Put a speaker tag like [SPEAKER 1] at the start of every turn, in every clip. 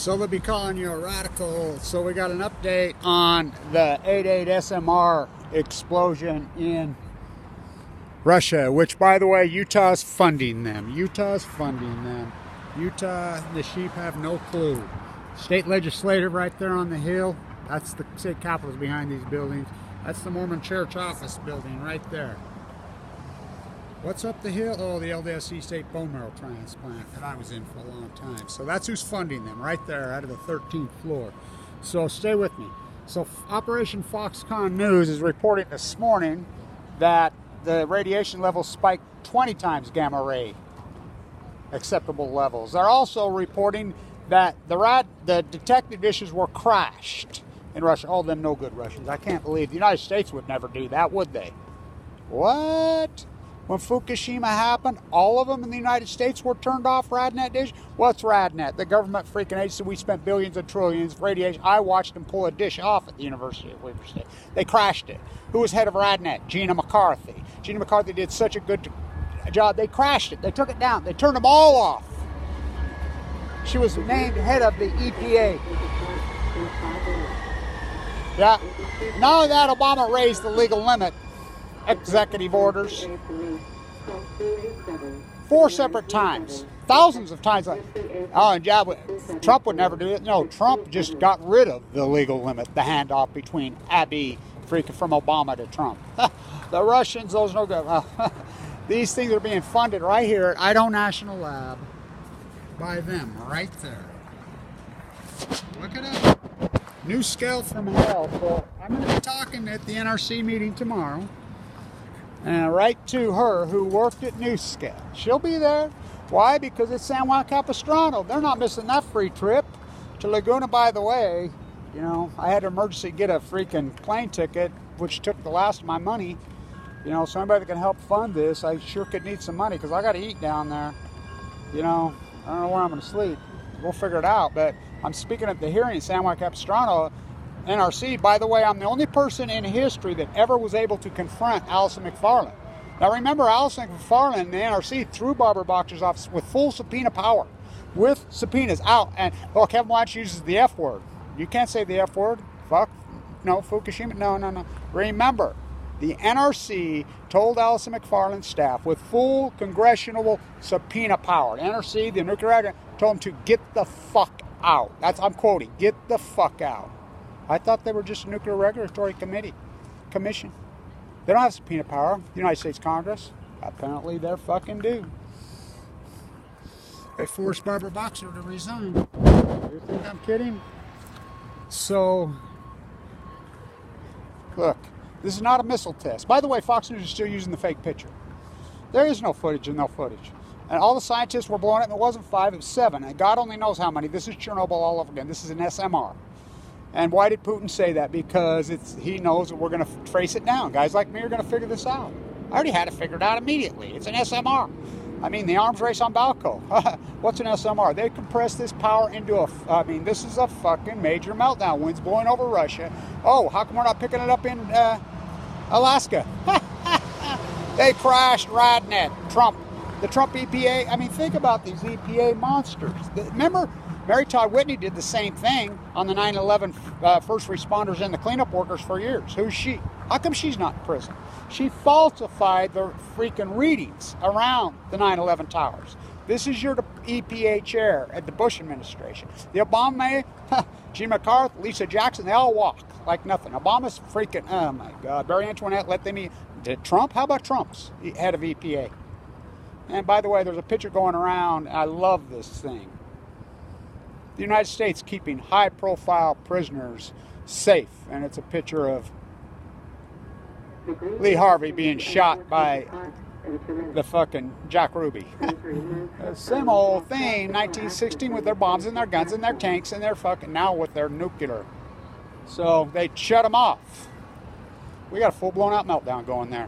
[SPEAKER 1] So they'll be calling you a radical. So we got an update on the 88 SMR explosion in Russia, which, by the way, Utah's funding them. Utah, the sheep have no clue. State legislative right there on the hill. That's the state capitol's behind these buildings. That's the Mormon Church office building right there. What's up the hill? Oh, the LDSC state bone marrow transplant that I was in for a long time. So that's who's funding them right there out of the 13th floor. So stay with me. So Operation Foxconn News is reporting this morning that the radiation levels spiked 20 times gamma ray acceptable levels. They're also reporting that the detector dishes were crashed in Russia. All them no good Russians. I can't believe the United States would never do that, would they? What? When Fukushima happened, all of them in the United States were turned off RadNet dish. What's RadNet? The government freaking agency. We spent billions and trillions of radiation. I watched them pull a dish off at the University of Weber State. They crashed it. Who was head of RadNet? Gina McCarthy. Gina McCarthy did such a good job. They crashed it. They took it down. They turned them all off. She was named head of the EPA. Yeah. Not only that, Obama raised the legal limit. Executive orders 4 separate times, thousands of times. Oh, and yeah, Trump would never do it. No, Trump just got rid of the legal limit, the handoff between Abiy, freaking from Obama to Trump. The Russians, those no good. These things are being funded right here at Idaho National Lab by them, right there. Look at it. New scale from hell. So I'm going to be talking at the NRC meeting tomorrow. And right to her, who worked at NewScale. She'll be there. Why? Because it's San Juan Capistrano. They're not missing that free trip to Laguna. By the way, you know, I had to emergency get a freaking plane ticket, which took the last of my money. You know, so anybody that can help fund this, I sure could need some money because I got to eat down there. You know, I don't know where I'm going to sleep. We'll figure it out. But I'm speaking at the hearing in San Juan Capistrano. NRC, by the way, I'm the only person in history that ever was able to confront Allison McFarland. Now remember, Allison McFarland and the NRC threw Barbara Boxer's office with full subpoena power, with subpoenas out. And, well, Kevin Watch uses the F word. You can't say the F word. Fuck. No, Fukushima. No. Remember, the NRC told Allison McFarland's staff with full congressional subpoena power. The NRC, the nuclear reactor, told them to get the fuck out. I'm quoting, get the fuck out. I thought they were just a nuclear regulatory commission. They don't have subpoena power. The United States Congress, apparently they fucking do. They forced Barbara Boxer to resign. You think I'm kidding? So, look, this is not a missile test. By the way, Fox News is still using the fake picture. There is no footage and no footage. And all the scientists were blowing it, and it wasn't 5, it was 7. And God only knows how many. This is Chernobyl all over again. This is an SMR. And why did Putin say that? Because he knows that we're going to trace it down. Guys like me are going to figure this out. I already had it figured out immediately. It's an SMR. I mean, the arms race on Balco. What's an SMR? They compress this power into this is a fucking major meltdown. Winds blowing over Russia. Oh, how come we're not picking it up in Alaska? They crashed RadNet. The Trump EPA. I mean, think about these EPA monsters. Remember, Mary Todd Whitney did the same thing on the 9/11 first responders and the cleanup workers for years. Who's she? How come she's not in prison? She falsified the freaking readings around the 9/11 towers. This is your EPA chair at the Bush administration. The Obama, Gina McCarthy, Lisa Jackson, they all walk like nothing. Obama's freaking, oh my God. Barry Antoinette, let them eat. Did Trump? How about Trump's head of EPA? And by the way, there's a picture going around. I love this thing. The United States keeping high-profile prisoners safe, and it's a picture of Lee Harvey being shot by the fucking Jack Ruby. Same old thing, 1916 with their bombs and their guns and their tanks and their fucking, now with their nuclear. So they shut them off. We got a full-blown out meltdown going there.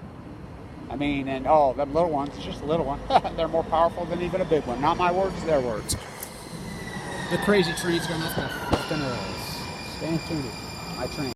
[SPEAKER 1] I mean, and oh, them little ones, it's just a little one. They're more powerful than even a big one. Not my words, their words. The crazy train's going up the fucking rails. Stay tuned. My train.